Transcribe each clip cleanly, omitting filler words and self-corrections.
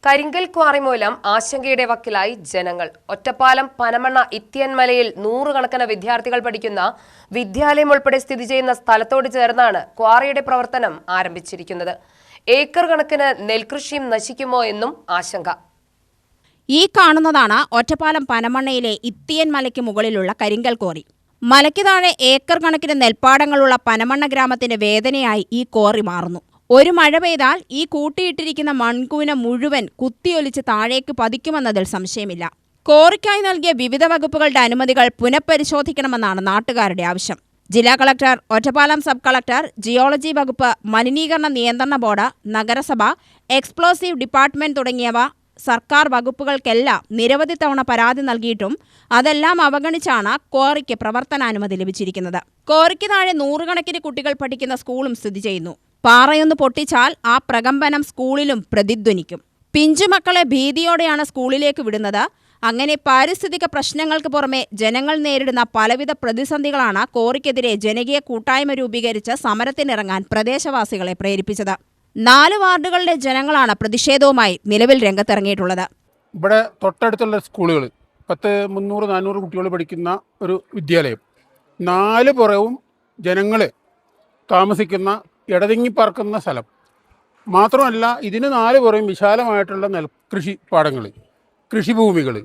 കരിങ്കൽ ക്വാറി മൂലം ആശങ്കയുടെ വക്കിലായി ജനങ്ങൾ. ഒറ്റപ്പാലം പനമണ്ണ ഇത്തിയൻമലയിൽ നൂറുകണക്കിന് വിദ്യാർത്ഥികൾ പഠിക്കുന്ന വിദ്യാലയം ഉൾപ്പെടെ സ്ഥിതി ചെയ്യുന്ന സ്ഥലത്തോട് ചേർന്നാണ് ക്വാറിയുടെ പ്രവർത്തനം ആരംഭിച്ചിരിക്കുന്നത്. ഏക്കർ കണക്കിന് നെൽകൃഷിയും നശിക്കുമോ എന്നും ആശങ്ക. ഈ കാണുന്നതാണ് ഒറ്റപ്പാലം പനമണ്ണയിലെ ഇത്തിയൻമലയ്ക്ക് മുകളിലുള്ള കരിങ്കൽ ക്വാറി. മലയ്ക്ക് താഴെ ഏക്കർ കണക്കിന് നെൽപ്പാടങ്ങളുള്ള പനമണ്ണ ഗ്രാമത്തിന്റെ വേദനയായി ഈ ക്വാറി മാറുന്നു. ഒരു മഴ പെയ്താൽ ഈ കൂട്ടിയിട്ടിരിക്കുന്ന മൺകൂന മുഴുവൻ കുത്തിയൊലിച്ച് താഴേക്ക് പതിക്കുമെന്നതിൽ സംശയമില്ല. ക്വാറിക്കായി നൽകിയ വിവിധ വകുപ്പുകളുടെ അനുമതികൾ പുനഃപരിശോധിക്കണമെന്നാണ് നാട്ടുകാരുടെ ആവശ്യം. ജില്ലാ collector, Ottapalam sub collector, geology വകുപ്പ്, മലിനീകരണ നിയന്ത്രണ ബോർഡ്, നഗരസഭ, എക്സ്പ്ലോസീവ് ഡിപ്പാർട്ട്മെന്റ് തുടങ്ങിയവ സർക്കാർ വകുപ്പുകൾക്കെല്ലാം നിരവധി തവണ പരാതി നൽകിയിട്ടും അതെല്ലാം അവഗണിച്ചാണ് ക്വാറിക്ക് പ്രവർത്തനാനുമതി ലഭിച്ചിരിക്കുന്നത്. ക്വാറിക്ക് താഴെ നൂറുകണക്കിന് കുട്ടികൾ പഠിക്കുന്ന സ്കൂളും സ്ഥിതി ചെയ്യുന്നു. പാറയൊന്ന് പൊട്ടിച്ചാൽ ആ പ്രകമ്പനം സ്കൂളിലും പ്രതിധ്വനിക്കും. പിഞ്ചുമക്കളെ ഭീതിയോടെയാണ് സ്കൂളിലേക്ക് വിടുന്നത്. അങ്ങനെ പാരിസ്ഥിതിക പ്രശ്നങ്ങൾക്ക് പുറമെ ജനങ്ങൾ നേരിടുന്ന പലവിധ പ്രതിസന്ധികളാണ് ക്വാറിക്കെതിരെ ജനകീയ കൂട്ടായ്മ രൂപീകരിച്ച് സമരത്തിനിറങ്ങാൻ പ്രദേശവാസികളെ പ്രേരിപ്പിച്ചത്. 4 വാർഡുകളിലെ ജനങ്ങളാണ് പ്രതിഷേധവുമായി നിലവിൽ രംഗത്തിറങ്ങിയിട്ടുള്ളത്. ഇവിടെ തൊട്ടടുത്തുള്ള സ്കൂളുകൾ 300-400 കുട്ടികൾ പഠിക്കുന്ന ഒരു വിദ്യാലയം, 4 പുറവും ജനങ്ങൾ താമസിക്കുന്ന ഇടതിങ്ങിപ്പറക്കുന്ന സ്ഥലം മാത്രമല്ല, ഇതിന് 4 പുറവും വിശാലമായിട്ടുള്ള നെൽകൃഷി പാടങ്ങൾ, കൃഷിഭൂമികൾ,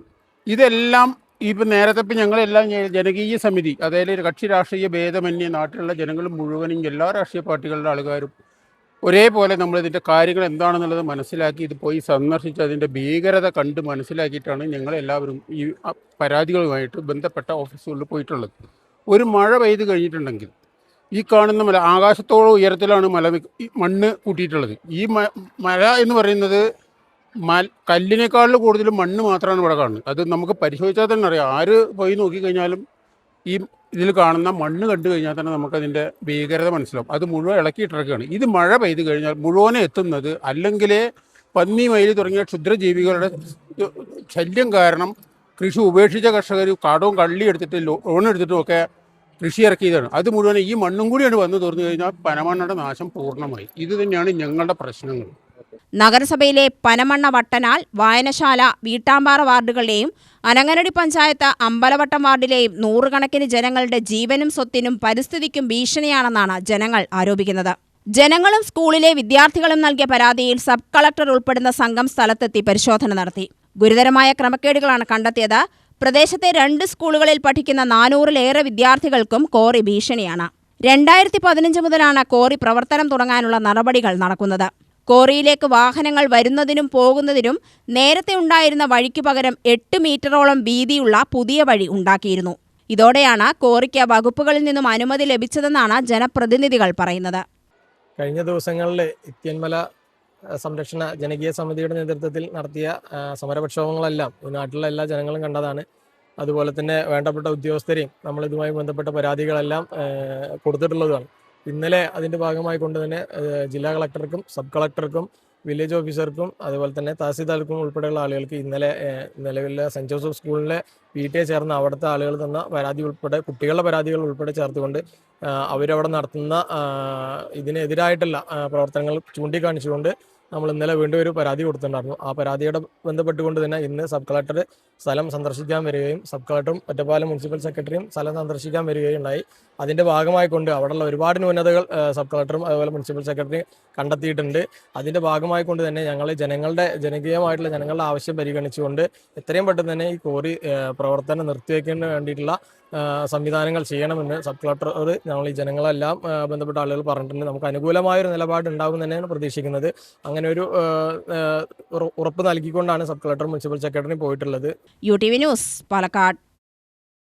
ഇതെല്ലാം ഇപ്പം നേരത്തെ ഞങ്ങളെല്ലാം ജനകീയ സമിതി, അതായത് കക്ഷി രാഷ്ട്രീയ ഭേദമന്യേ നാട്ടിലുള്ള ജനങ്ങൾ മുഴുവനും എല്ലാ രാഷ്ട്രീയ പാർട്ടികളുടെ ആൾക്കാരും ഒരേപോലെ നമ്മളിതിൻ്റെ കാര്യങ്ങൾ എന്താണെന്നുള്ളത് മനസ്സിലാക്കി ഇത് പോയി സന്ദർശിച്ച് അതിൻ്റെ ഭീകരത കണ്ട് മനസ്സിലാക്കിയിട്ടാണ് ഞങ്ങളെല്ലാവരും ഈ പരാതികളുമായിട്ട് ബന്ധപ്പെട്ട ഓഫീസുകളിൽ പോയിട്ടുള്ളത്. ഒരു മഴ പെയ്ത് കഴിഞ്ഞിട്ടുണ്ടെങ്കിൽ ഈ കാണുന്ന മല ആകാശത്തോളം ഉയരത്തിലാണ് മണ്ണ് കൂട്ടിയിട്ടുള്ളത്. ഈ മല എന്ന് പറയുന്നത് കല്ലിനേക്കാളിൽ കൂടുതലും മണ്ണ് മാത്രമാണ് ഇവിടെ കാണുന്നത്. അത് നമുക്ക് പരിശോധിച്ചാൽ തന്നെ അറിയാം. ആര് പോയി നോക്കിക്കഴിഞ്ഞാലും ഈ ഇതിൽ കാണുന്ന മണ്ണ് കണ്ടു കഴിഞ്ഞാൽ തന്നെ നമുക്കതിൻ്റെ ഭീകരത മനസ്സിലാവും. അത് മുഴുവൻ ഇളക്കിയിട്ടിറക്കുകയാണ്. ഇത് മഴ പെയ്ത് കഴിഞ്ഞാൽ മുഴുവനെ എത്തുന്നത് അല്ലെങ്കിൽ പന്നി, മയിൽ തുടങ്ങിയ ക്ഷുദ്രജീവികളുടെ ശല്യം കാരണം കൃഷി ഉപേക്ഷിച്ച കർഷകർ കാടവും കള്ളി എടുത്തിട്ട് ലോൺ എടുത്തിട്ടും ഒക്കെ കൃഷി ഇറക്കിയതാണ്. അത് മുഴുവൻ ഈ മണ്ണും കൂടിയാണ് വന്ന് തുറന്നു കഴിഞ്ഞാൽ പനമണ്ണയുടെ നാശം പൂർണ്ണമായി. ഇത് തന്നെയാണ് ഞങ്ങളുടെ പ്രശ്നങ്ങൾ. നഗരസഭയിലെ പനമണ്ണ, വട്ടനാൽ, വായനശാല, വീട്ടാമ്പാറ വാർഡുകളിലെയും അനങ്ങനടി പഞ്ചായത്ത് അമ്പലവട്ടം വാർഡിലെയും നൂറുകണക്കിന് ജനങ്ങളുടെ ജീവനും സ്വത്തിനും പരിസ്ഥിതിക്കും ഭീഷണിയാണെന്നാണ് ജനങ്ങൾ ആരോപിക്കുന്നത്. ജനങ്ങളും സ്കൂളിലെ വിദ്യാർത്ഥികളും നൽകിയ പരാതിയിൽ സബ് കളക്ടർ ഉൾപ്പെടുന്ന സംഘം സ്ഥലത്തെത്തി പരിശോധന നടത്തി. ഗുരുതരമായ ക്രമക്കേടുകളാണ് കണ്ടെത്തിയത്. പ്രദേശത്തെ 2 സ്കൂളുകളിൽ പഠിക്കുന്ന 400-ലേറെ വിദ്യാർത്ഥികൾക്കും ക്വാറി ഭീഷണിയാണ്. 2015 മുതലാണ് ക്വാറി പ്രവർത്തനം തുടങ്ങാനുള്ള നടപടികൾ നടക്കുന്നത്. ക്വാറിയിലേക്ക് വാഹനങ്ങൾ വരുന്നതിനും പോകുന്നതിനും നേരത്തെ ഉണ്ടായിരുന്ന വഴിക്കു പകരം 8 മീറ്ററോളം വീതിയുള്ള പുതിയ വഴി ഉണ്ടാക്കിയിരുന്നു. ഇതോടെയാണ് ക്വാറിക്ക് വകുപ്പുകളിൽ നിന്നും അനുമതി ലഭിച്ചതെന്നാണ് ജനപ്രതിനിധികൾ പറയുന്നത്. കഴിഞ്ഞ ദിവസങ്ങളിൽ ഇത്തിയൻമല സംരക്ഷണ ജനകീയ സമിതിയുടെ നേതൃത്വത്തിൽ നടത്തിയ സമരപ്രക്ഷോഭങ്ങളെല്ലാം ഈ നാട്ടിലുള്ള എല്ലാ ജനങ്ങളും കണ്ടതാണ്. അതുപോലെ തന്നെ വേണ്ടപ്പെട്ട ഉദ്യോഗസ്ഥരെയും നമ്മൾ ഇതുമായി ബന്ധപ്പെട്ട പരാതികളെല്ലാം കൊടുത്തിട്ടുള്ളതാണ്. ഇന്നലെ അതിൻ്റെ ഭാഗമായി കൊണ്ട് തന്നെ ജില്ലാ കളക്ടർക്കും സബ് കളക്ടർക്കും വില്ലേജ് ഓഫീസർക്കും അതുപോലെ തന്നെ തഹസീൽദാർക്കും ഉൾപ്പെടെയുള്ള ആളുകൾക്ക് ഇന്നലെ നിലവിലെ സെൻറ്റ് ജോസഫ് സ്കൂളിലെ PTA ചേർന്ന അവിടുത്തെ ആളുകൾ തന്ന പരാതി ഉൾപ്പെടെ കുട്ടികളുടെ പരാതികൾ ഉൾപ്പെടെ ചേർത്തുകൊണ്ട് അവരവിടെ നടത്തുന്ന ഇതിനെതിരായിട്ടുള്ള പ്രവർത്തനങ്ങൾ ചൂണ്ടിക്കാണിച്ചുകൊണ്ട് നമ്മൾ ഇന്നലെ വീണ്ടും ഒരു പരാതി കൊടുത്തിട്ടുണ്ടായിരുന്നു. ആ പരാതിയോടെ ബന്ധപ്പെട്ടുകൊണ്ട് തന്നെ ഇന്ന് സബ് കളക്ടർ സ്ഥലം സന്ദർശിക്കാൻ വരികയും സബ് കളക്ടറും ഒറ്റപ്പാലം മുനിസിപ്പൽ സെക്രട്ടറിയും സ്ഥലം സന്ദർശിക്കാൻ വരികയും ഉണ്ടായി. അതിൻ്റെ ഭാഗമായിക്കൊണ്ട് അവിടെയുള്ള ഒരുപാട് ന്യൂനതകൾ സബ് കളക്ടറും അതുപോലെ മുനിസിപ്പൽ സെക്രട്ടറിയും കണ്ടെത്തിയിട്ടുണ്ട്. അതിൻ്റെ ഭാഗമായിക്കൊണ്ട് തന്നെ ഞങ്ങൾ ജനകീയമായിട്ടുള്ള ജനങ്ങളുടെ ആവശ്യം പരിഗണിച്ചുകൊണ്ട് എത്രയും പെട്ടെന്ന് തന്നെ ഈ ക്വാറി പ്രവർത്തനം നിർത്തിവെക്കുന്നതിന് വേണ്ടിയിട്ടുള്ള സംവിധാനങ്ങൾ ചെയ്യണമെന്ന് സബ് കളക്ടറോട് ഞങ്ങൾ ഈ ജനങ്ങളെല്ലാം ബന്ധപ്പെട്ട ആളുകൾ പറഞ്ഞിട്ടുണ്ട്. നമുക്ക് അനുകൂലമായൊരു നിലപാട് ഉണ്ടാകും തന്നെയാണ് പ്രതീക്ഷിക്കുന്നത്. അങ്ങനെ ഒരു ഉറപ്പ് നൽകിക്കൊണ്ടാണ് സബ് കളക്ടർ മുനിസിപ്പൽ സെക്രട്ടറി പോയിട്ടുള്ളത്. UTV news, Palakkad.